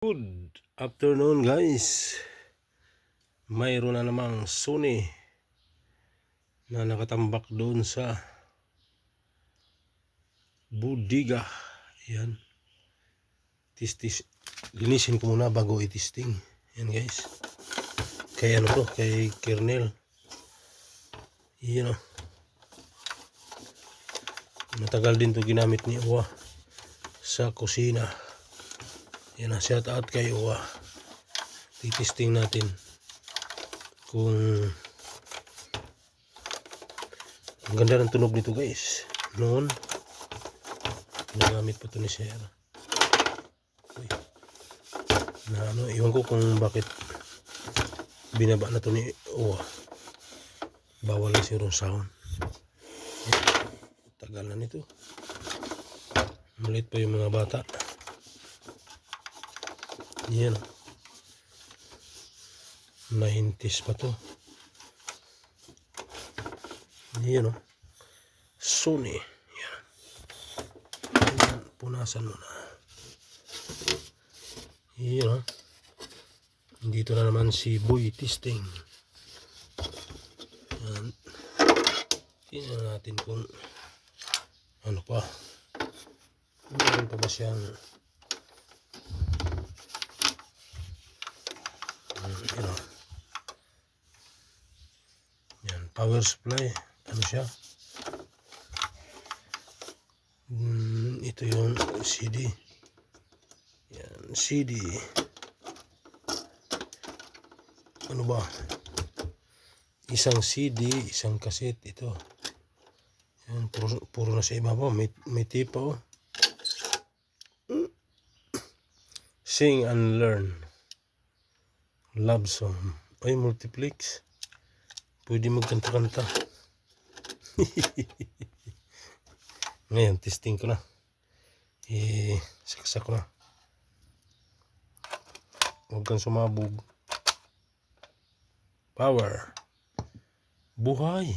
Good afternoon guys. Mayroon na namang Sony na nakatambak doon sa budiga. Yan. Linisin ko muna bago i-testing. Yan guys. Kay ano to? Kay kernel. Yan o. Matagal din to ginamit ni Uwa sa kusina. Yan ang shout out kay Uwa. Titesting natin kung ang ganda ng tunog nito guys. Noon nagamit pa ito ni Sir na ano, iwan ko kung bakit binaba na ito ni Uwa. Bawal na zero sound. Tagal na nito. Malit pa yung mga bata. Yan 90s pa to. Yan o. Sony. Yan. Punasan mo na. Yan o. Dito na naman si Boy Testing. Yan. Tingnan natin kung ano pa. Meron pa ba siyang you know. Yan, power supply. Ano siya? Ito yung CD. Yan, CD. Ano ba? Isang CD, isang cassette ito. Yan, puro na sa ibabaw. May tipa oh. Sing and learn. Love song. Ay, multiplex. Pwede magkanta-kanta. Ngayon, testing ko na. Saksak ko na. Huwag kang sumabog. Power. Buhay.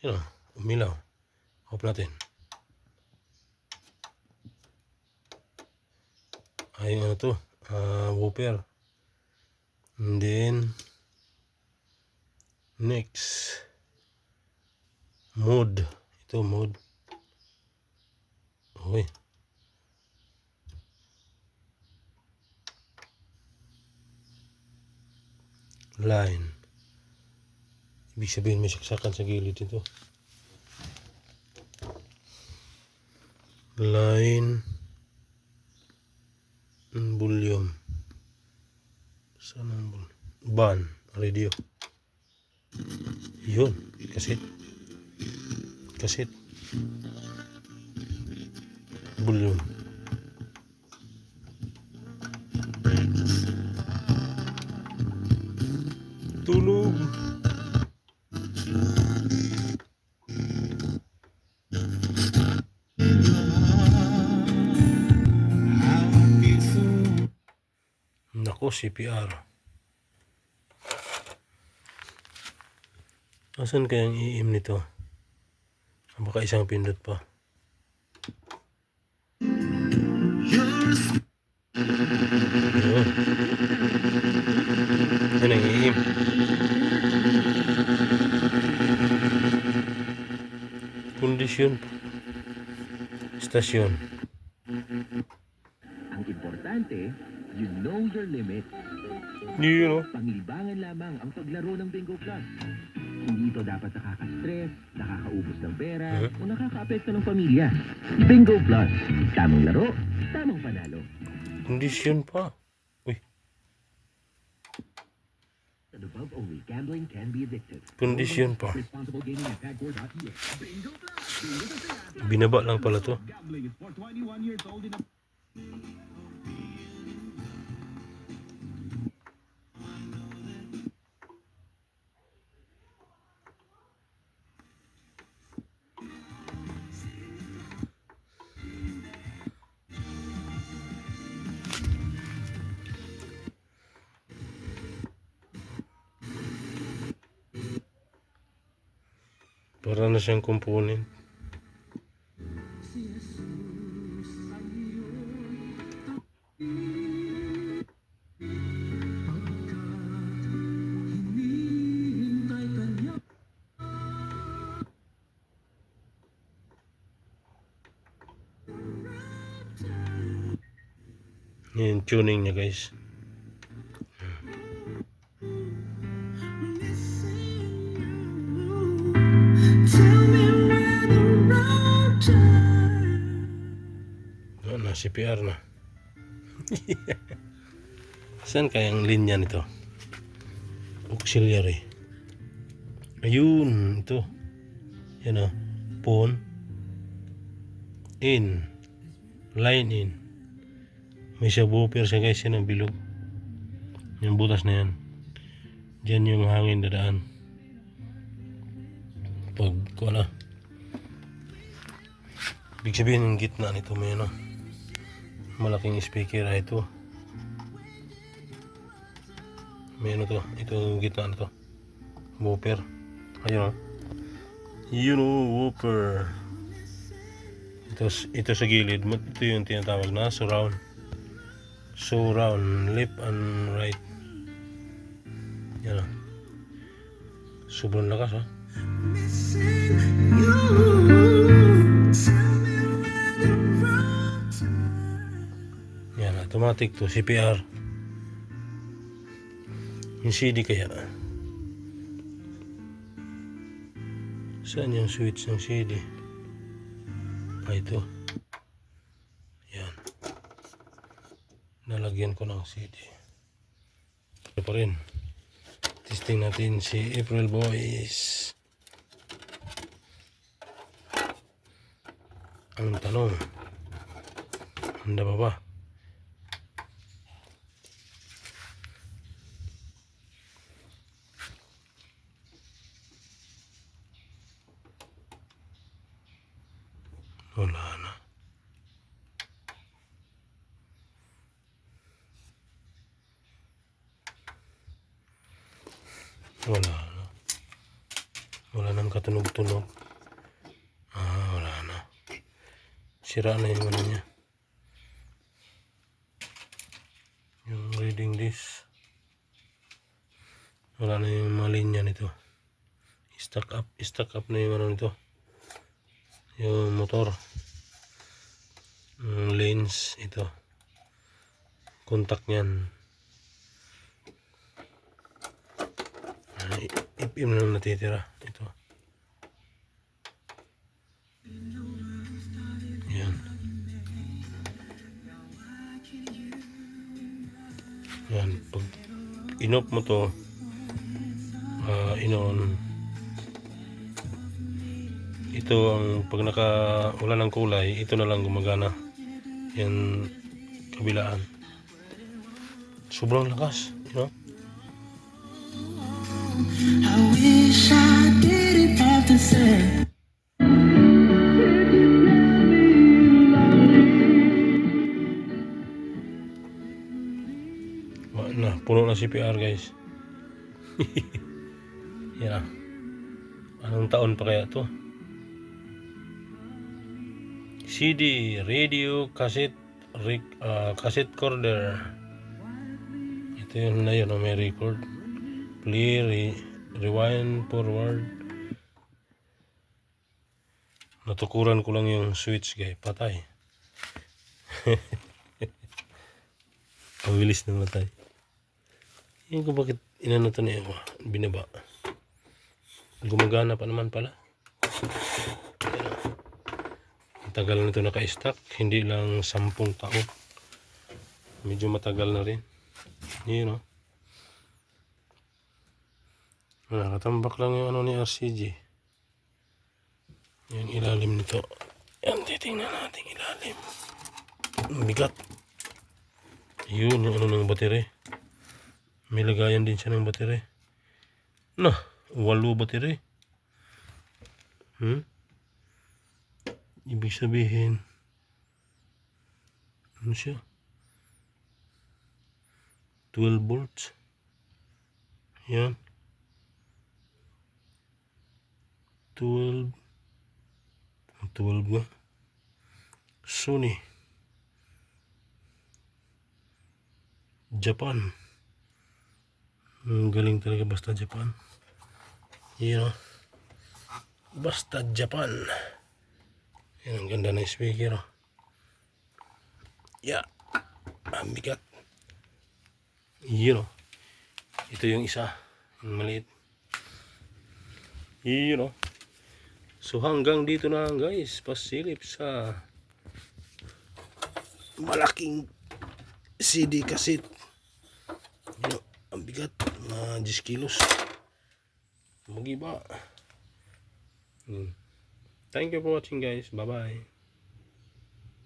Yan o, umilaw. Off natin. Ay, ano to? Whooper. And then next mode. Ito mode. Okay. Line. Ibig sabihin may saksakan sa gilid ito. Line. Volume. Sana ban radio. Yun, kaset. Volume. Tulog. Nako, CPR. Asan kayang iim nito? Baka isang pindot pa. Yan ang iim. Kondisyon. Stasyon. Ang importante, you know your limit. You know. Panglibangan lamang ang paglaro ng Bingo Plus. Hindi ito dapat nakaka-stress, nakakaubos ng pera, o nakaka-apekto ng pamilya. Bingo Plus. Tamang laro, tamang panalo. Kondisyon pa. Uy. And above only, gambling can be addictive. Kondisyon pa. Responsible gaming at tagboard.ph. Bingo Plus. Binaba lang pala to. Gambling is for 21 years old and up. Para na siyang component. Si Jesus ang iyong Yung tuning niya guys. Na CPR na. Saan kayang linya nito? Auxiliary. Ayun, ito. Yan o. Phone. In. Line in. May subwoofer siya guys, yan ang bilog. Yung butas na yan. Diyan yung hangin dadaan. Pag wala. Ibig sabihin yung gitna nito may ano. Malaking speaker ito. May ano to. Ito yung gitna na to. Woofer. Ayun o. Yun o, woofer. Ito sa gilid. Ito yung tinatawag na surround. Surround. Left and right. Yan o. Sobrang lakas o. Yan, automatic to. CPR. Yung CD kaya. Saan yung switch ng CD? Ito. Yan. Nalagyan ko ng CD. Ito pa rin. Testing natin si April Boys. Ang tanong, handa pa ba? Wala na. Wala na. Wala nang katunog-tunog. Wala na. Sira na yung ano niya. Yung reading this. Wala na yung mga linya nito. Stuck up na yung ano nito. Yung motor. Yung lens ito. Contact niyan. Ipim na lang natitira. Ito. Yan. Yan. Pag inop mo to, in-on. Ito ang pag wala ng kulay, ito na lang gumagana. Yan kabilaan. Sobrang lakas, you know? I wish I did it all the same. Na, puno na CPR guys. Yan. Anong taon pa kaya to? CD, radio, cassette, cassette recorder. Ito yun na yun, may record. Play, rewind, forward. Natukuran ko lang yung switch guys, patay. Pabilis na matay. Yan ko bakit inano to niya, binaba. Gumagana pa naman pala. Tagal na ito naka-stack, hindi lang 10 taon. Medyo matagal na rin. Yun o. Nakatambak lang yung ano ni RCG. Yung ilalim nito. Yan, titingnan natin ilalim. Bigat. Yun yung ano ng battery. May lagayan din siya ng battery. 8 battery. Ibig sabihin, ano siya? 12 volts. Yan. 12 nga. Sony. Japan. Ang galing talaga, basta Japan. Yan o. Basta Japan. Yan, ang ganda ng speaker o. Yeah. Ang bigat. Yun o. Ito yung isa. Yung maliit. Yun o. So hanggang dito na lang guys. Pasilip sa malaking CD cassette. Yun o. Ang bigat. Mga 10 kilos. Magiba. Thank you for watching guys. Bye bye.